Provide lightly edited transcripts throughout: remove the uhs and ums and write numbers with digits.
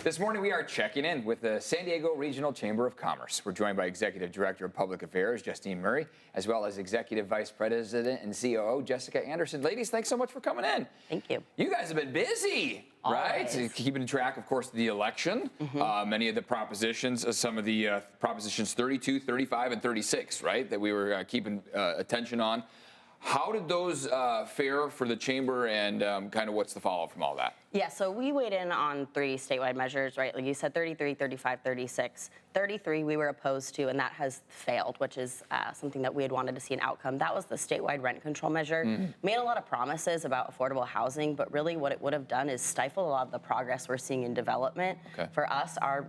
This morning, we are checking in with the San Diego Regional Chamber of Commerce. We're joined by Executive Director of Public Affairs, Justine Murray, as well as Executive Vice President and COO, Jessica Anderson. Ladies, thanks so much for coming in. Thank you. You guys have been busy, right? So keeping track, of course, of the election, many of the propositions, some of the propositions 32, 35, and 36, right, that we were keeping attention on. How did those fare for the chamber, and kind of what's the follow-up from all that? Yeah, so we weighed in on 3 statewide measures, right? Like you said, 33, 35, 36. 33 we were opposed to, and that has failed, which is something that we had wanted to see an outcome. That was the statewide rent control measure. Made a lot of promises about affordable housing, but really what it would have done is stifle a lot of the progress we're seeing in development. For us, our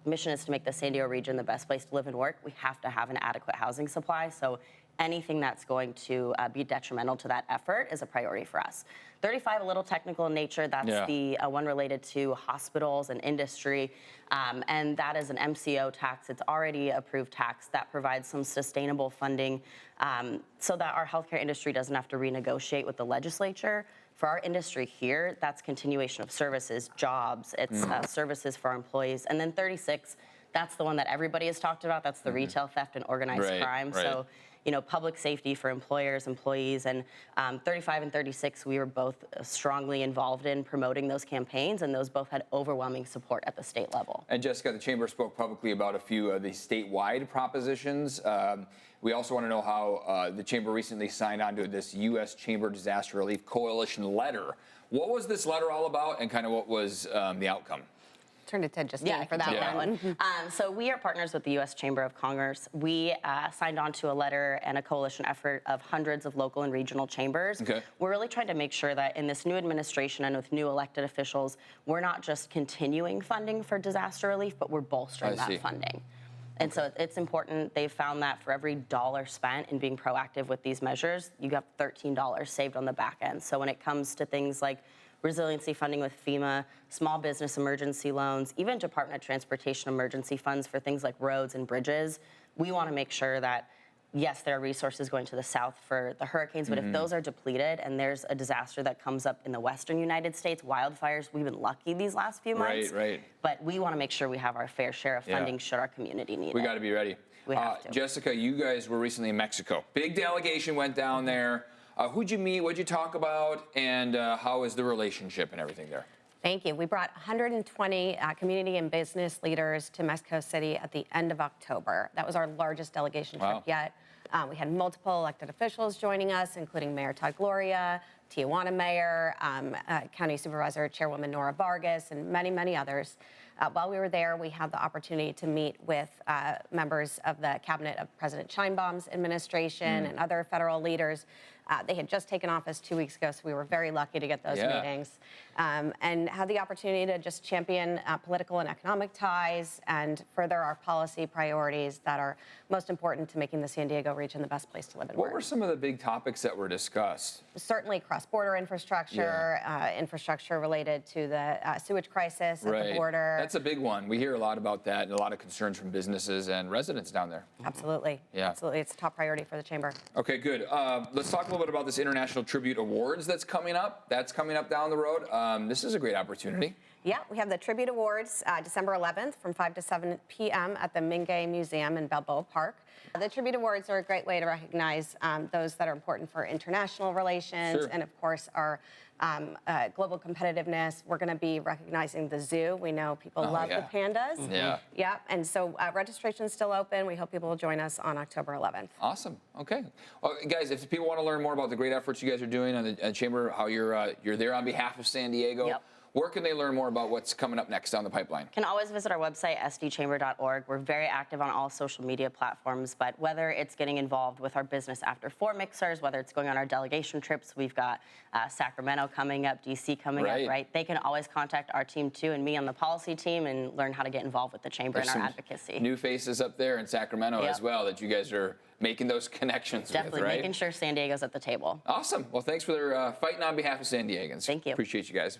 mission is to make the San Diego region the best place to live and work. We have to have an adequate housing supply. So anything that's going to be detrimental to that effort is a priority for us. 35, a little technical in nature. That's the one related to hospitals and industry. And that is an MCO tax. It's already approved tax that provides some sustainable funding so that our healthcare industry doesn't have to renegotiate with the legislature. For our industry here, that's continuation of services, jobs, it's services for our employees. And then 36, that's the one that everybody has talked about. That's the retail theft and organized crime. So, you know, public safety for employers, employees, and 35 and 36, we were both strongly involved in promoting those campaigns, and those both had overwhelming support at the state level. And Jessica, the Chamber spoke publicly about a few of the statewide propositions. We also want to know how the Chamber recently signed on to this U.S. Chamber Disaster Relief Coalition letter. What was this letter all about, and kind of what was the outcome? Turn it to Justine for that one. So we are partners with the U.S. Chamber of Commerce. We signed on to a letter and a coalition effort of hundreds of local and regional chambers. We're really trying to make sure that in this new administration and with new elected officials, we're not just continuing funding for disaster relief, but we're bolstering that funding. And so it's important. They've found that for every dollar spent in being proactive with these measures, you have $13 saved on the back end. So when it comes to things like resiliency funding with FEMA, small business emergency loans, even Department of Transportation emergency funds for things like roads and bridges, we want to make sure that, yes, there are resources going to the south for the hurricanes, but if those are depleted and there's a disaster that comes up in the western United States, wildfires, we've been lucky these last few months. But we want to make sure we have our fair share of funding should our community need it. We got to be ready. We have to. Jessica, you guys were recently in Mexico. Big delegation went down there. Who'd you meet? What'd you talk about? And how is the relationship and everything there? Thank you. We brought 120 community and business leaders to Mexico City at the end of October. That was our largest delegation trip yet. We had multiple elected officials joining us, including Mayor Todd Gloria, Tijuana Mayor, County Supervisor Chairwoman Nora Vargas, and many, many others. While we were there, we had the opportunity to meet with members of the cabinet of President Sheinbaum's administration and other federal leaders. They had just taken office 2 weeks ago, so we were very lucky to get those meetings and had the opportunity to just champion political and economic ties and further our policy priorities that are most important to making the San Diego region the best place to live and work. What were some of the big topics that were discussed? Certainly cross-border infrastructure, infrastructure related to the sewage crisis at the border. That's a big one. We hear a lot about that and a lot of concerns from businesses and residents down there. Absolutely. Absolutely. It's a top priority for the chamber. Okay, good. Let's talk a little bit about this International Tribute Awards that's coming up. That's coming up down the road. This is a great opportunity. Yeah, we have the Tribute Awards December 11th from 5 to 7 p.m. at the Mingay Museum in Balboa Park. The Tribute Awards are a great way to recognize those that are important for international relations and, of course, our global competitiveness. We're going to be recognizing the zoo. We know people love the pandas. Yeah, and so registration's still open. We hope people will join us on October 11th. Awesome. Okay. Well, guys, if people want to learn more about the great efforts you guys are doing on the chamber, how you're there on behalf of San Diego, where can they learn more about what's coming up next down the pipeline? Can always visit our website, sdchamber.org. We're very active on all social media platforms, but whether it's getting involved with our Business After 4 mixers, whether it's going on our delegation trips, we've got Sacramento coming up, DC coming up, right? They can always contact our team too and me on the policy team and learn how to get involved with the chamber and our advocacy. New faces up there in Sacramento as well that you guys are making those connections Definitely with, right? Making sure San Diego's at the table. Awesome. Well, thanks for fighting on behalf of San Diegans. Thank you. Appreciate you guys.